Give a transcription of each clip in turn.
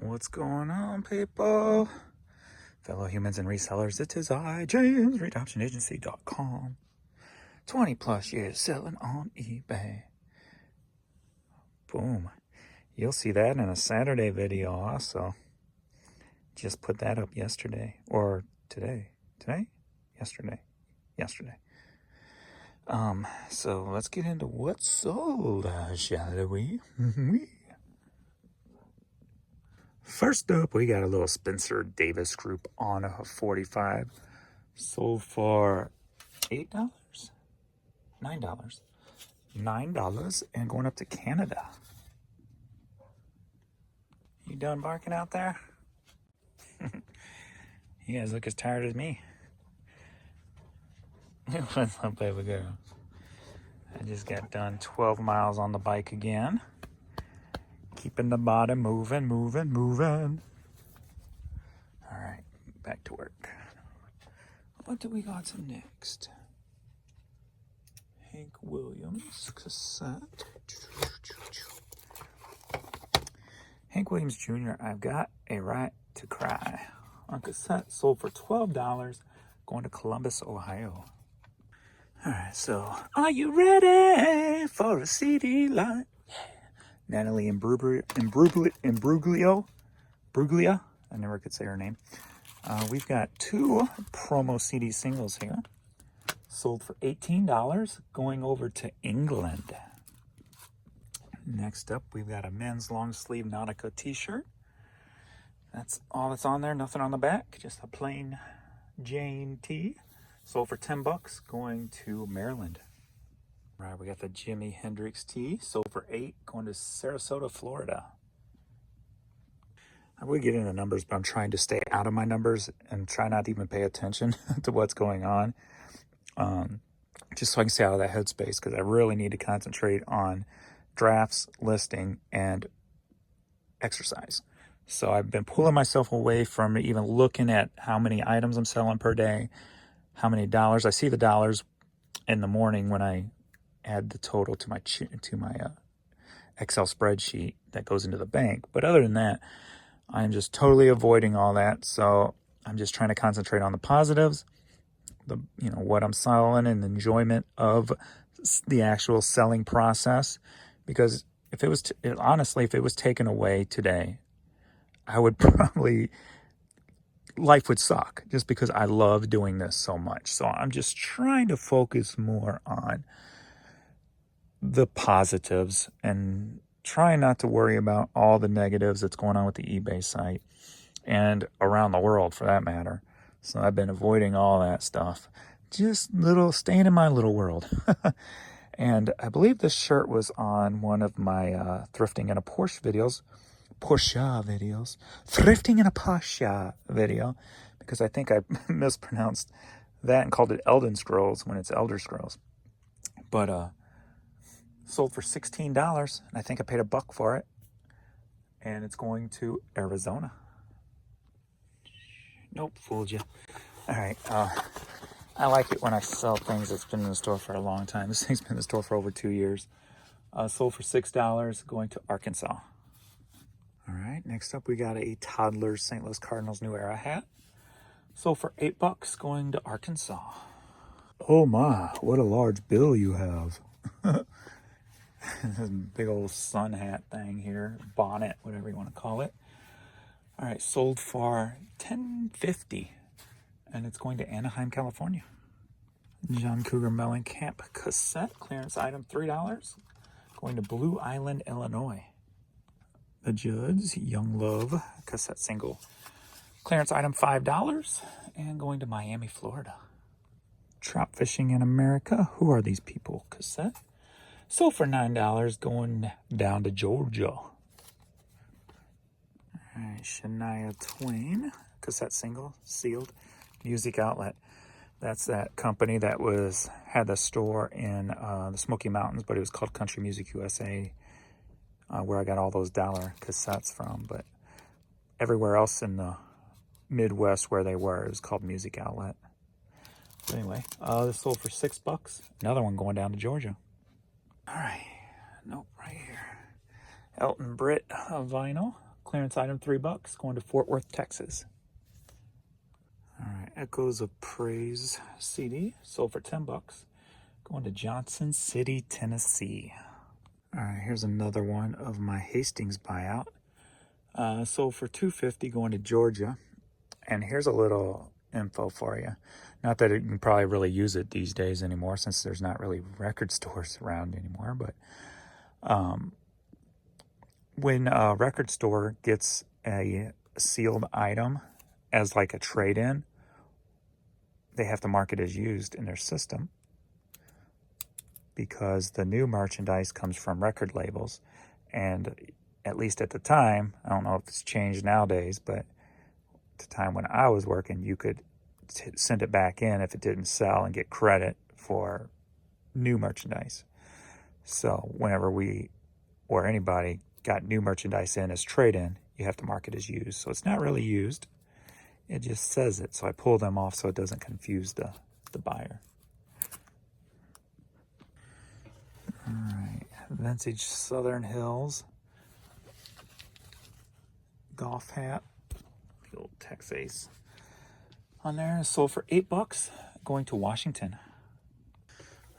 What's going on, people? Fellow humans and resellers, it is I, James, ReadOptionAgency.com. 20 plus years selling on eBay. Boom. You'll see that in a Saturday video also. Just put that up yesterday. Or today. Today? Yesterday. So let's get into what's sold, shall we? First up, we got a little Spencer Davis group on a 45. Sold for $8? $9. $9 and going up to Canada. You done barking out there? You guys look as tired as me. What's up, baby girl? I just got done 12 miles on the bike again. Keeping the body moving. All right, back to work. What do we got next? Hank Williams cassette. Hank Williams Jr., I've Got a Right to Cry. On cassette, sold for $12, going to Columbus, Ohio. All right, so are you ready for a CD line? Natalie Imbruglia. I never could say her name. We've got two promo CD singles here. Sold for $18, going over to England. Next up, we've got a men's long sleeve Nautica t-shirt. That's all that's on there, nothing on the back, just a plain Jane tee. Sold for $10, going to Maryland. All right, we got the Jimi Hendrix tee, sold for $8, going to Sarasota, Florida. I would get into numbers, but I'm trying to stay out of my numbers and try not to even pay attention to what's going on. Just so I can stay out of that headspace, because I really need to concentrate on drafts, listing, and exercise. So I've been pulling myself away from even looking at how many items I'm selling per day, how many dollars. I see the dollars in the morning when I add the total to my Excel spreadsheet that goes into the bank. But other than that, I'm just totally avoiding all that. So I'm just trying to concentrate on the positives, what I'm selling, and the enjoyment of the actual selling process. Because if it was, honestly, if it was taken away today, I would probably, life would suck, just because I love doing this so much. So I'm just trying to focus more on the positives and trying not to worry about all the negatives that's going on with the eBay site and around the world, for that matter. So I've been avoiding all that stuff, just staying in my little world. And I believe this shirt was on one of my thrifting in a Porsche videos, thrifting in a Porsche video, because I think I mispronounced that and called it Elden Scrolls when it's Elder Scrolls. But sold for $16, and I think I paid $1 for it, and it's going to Arizona. Nope, fooled you. All right, I like it when I sell things that's been in the store for a long time. This thing's been in the store for over 2 years. Sold for $6, going to Arkansas. All right, next up we got a Toddler's St. Louis Cardinals New Era hat. Sold for $8, going to Arkansas. Oh my, what a large bill you have. This big old sun hat thing here, bonnet, whatever you want to call it. All right, sold for $10.50, and it's going to Anaheim, California. John Cougar Mellencamp cassette, clearance item $3, going to Blue Island, Illinois. The Judds Young Love cassette single, clearance item $5, and going to Miami, Florida. Trout Fishing in America, Who Are These People cassette, sold for $9, going down to Georgia. All right, Shania Twain cassette single, sealed, Music Outlet. That's that company that had the store in the Smoky Mountains, but it was called Country Music USA, where I got all those dollar cassettes from. But everywhere else in the Midwest where they were, it was called Music Outlet. But anyway, this sold for $6. Another one going down to Georgia. All right, nope, right here. Elton Britt vinyl, Clearance item, $3, going to Fort Worth, Texas. All right, Echoes of Praise CD, sold for $10, going to Johnson City, Tennessee. All right, here's another one of my Hastings buyout. Sold for $250, going to Georgia. And here's a little info for you. Not that you can probably really use it these days anymore, since there's not really record stores around anymore. But when a record store gets a sealed item as like a trade-in, they have to mark it as used in their system, because the new merchandise comes from record labels. And at least at the time, I don't know if it's changed nowadays, but at the time when I was working, you could send it back in if it didn't sell and get credit for new merchandise. So whenever we or anybody got new merchandise in as trade-in, you have to mark it as used. So it's not really used. It just says it. So I pull them off so it doesn't confuse the buyer. All right, vintage Southern Hills golf hat, the old Texas on there, sold for $8, going to Washington.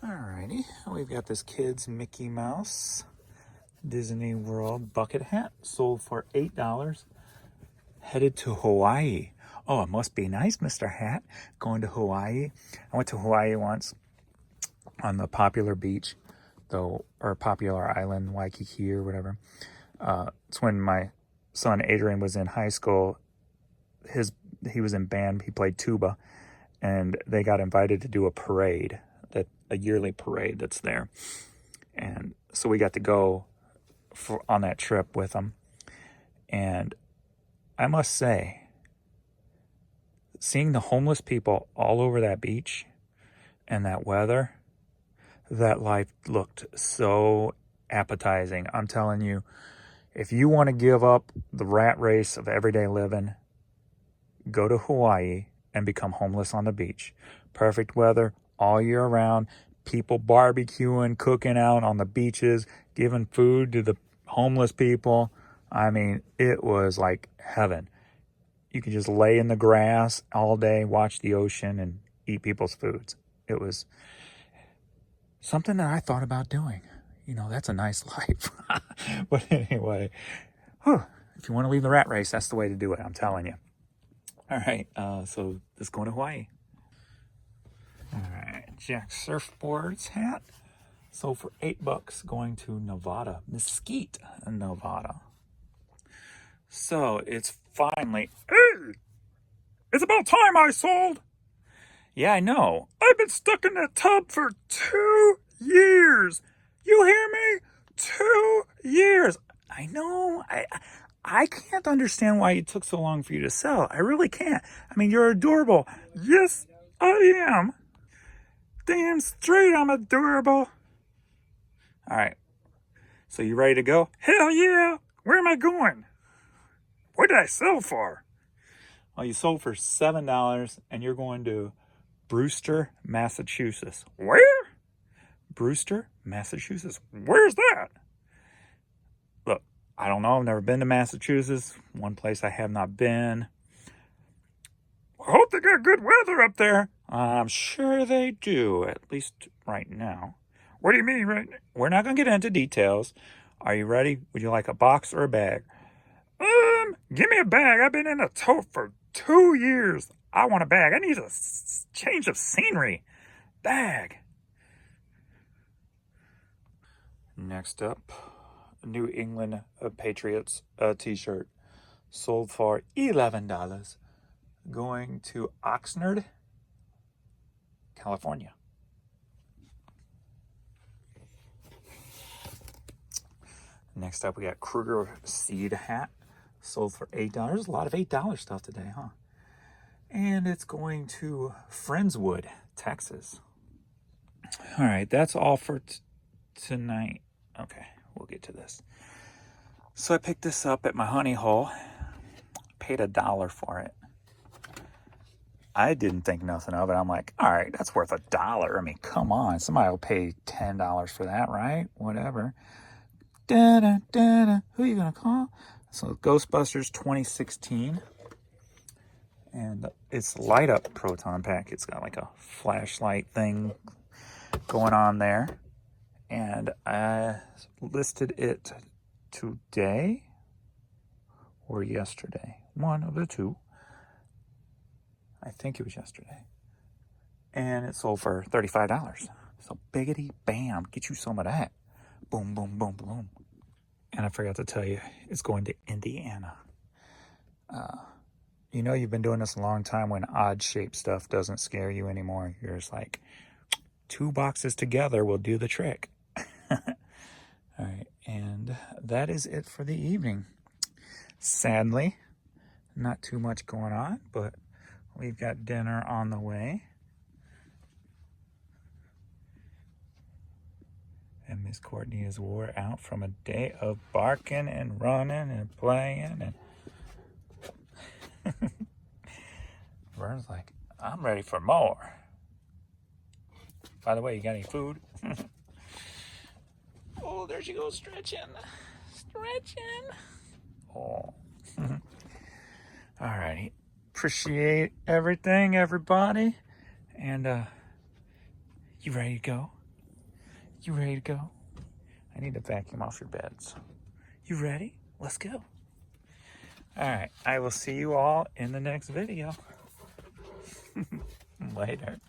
All righty, we've got this kid's Mickey Mouse Disney World bucket hat, sold for $8, headed to Hawaii. Oh, it must be nice, Mr. Hat, going to Hawaii. I went to Hawaii once on the popular beach, though, or popular island, Waikiki or whatever. It's when my son Adrian was in high school. He was in band. He played tuba, and they got invited to do a parade, a yearly parade that's there. And so we got to go on that trip with them. And I must say, seeing the homeless people all over that beach and that weather, that life looked so appetizing. I'm telling you, if you want to give up the rat race of everyday living, go to Hawaii and become homeless on the beach. Perfect weather all year round. People barbecuing, cooking out on the beaches, giving food to the homeless people. I mean, it was like heaven. You could just lay in the grass all day, watch the ocean, and eat people's foods. It was something that I thought about doing. You know, that's a nice life. But anyway, if you want to leave the rat race, that's the way to do it, I'm telling you. All right, so let's go to Hawaii. All right, Jack Surfboards hat, sold for $8, going to Nevada, Mesquite, Nevada. So it's finally, hey, it's about time I sold. Yeah, I know. I've been stuck in that tub for 2 years. You hear me? 2 years. I know. I can't understand why it took so long for you to sell. I really can't. I mean, you're adorable. Yes, I am. Damn straight I'm adorable. All right. So you ready to go? Hell yeah. Where am I going? What did I sell for? Well, you sold for $7, and you're going to Brewster, Massachusetts. Where? Brewster, Massachusetts. Where's that? Look, I don't know. I've never been to Massachusetts. One place I have not been. I hope they got good weather up there. I'm sure they do, at least right now. What do you mean right now? We're not going to get into details. Are you ready? Would you like a box or a bag? Give me a bag. I've been in a tote for 2 years. I want a bag. I need a change of scenery. Bag. Next up, New England Patriots t-shirt, sold for $11, going to Oxnard, California. Next up, we got Kruger Seed hat, sold for $8. A lot of $8 stuff today, huh? And it's going to Friendswood, Texas. All right, that's all for tonight. Okay, we'll get to this. So I picked this up at my honey hole. Paid $1 for it. I didn't think nothing of it. I'm like, all right, that's worth $1. I mean, come on. Somebody will pay $10 for that, right? Whatever. Da-da, da-da. Who are you going to call? So Ghostbusters 2016. And it's light up proton pack. It's got like a flashlight thing going on there. And I listed it today or yesterday. One of the two. I think it was yesterday. And it sold for $35. So biggity bam, get you some of that. Boom, boom, boom, boom. And I forgot to tell you, it's going to Indiana. You know you've been doing this a long time when odd-shaped stuff doesn't scare you anymore. You're just like, 2 boxes together will do the trick. All right, and that is it for the evening. Sadly, not too much going on, but we've got dinner on the way. And Miss Courtney is wore out from a day of barking and running and playing. And Vern's like, I'm ready for more. By the way, you got any food? Oh, there she goes, stretching. Stretching. Oh. Alrighty. Appreciate everything, everybody. And, you ready to go? You ready to go? I need to vacuum off your beds. You ready? Let's go. Alright, I will see you all in the next video. Later.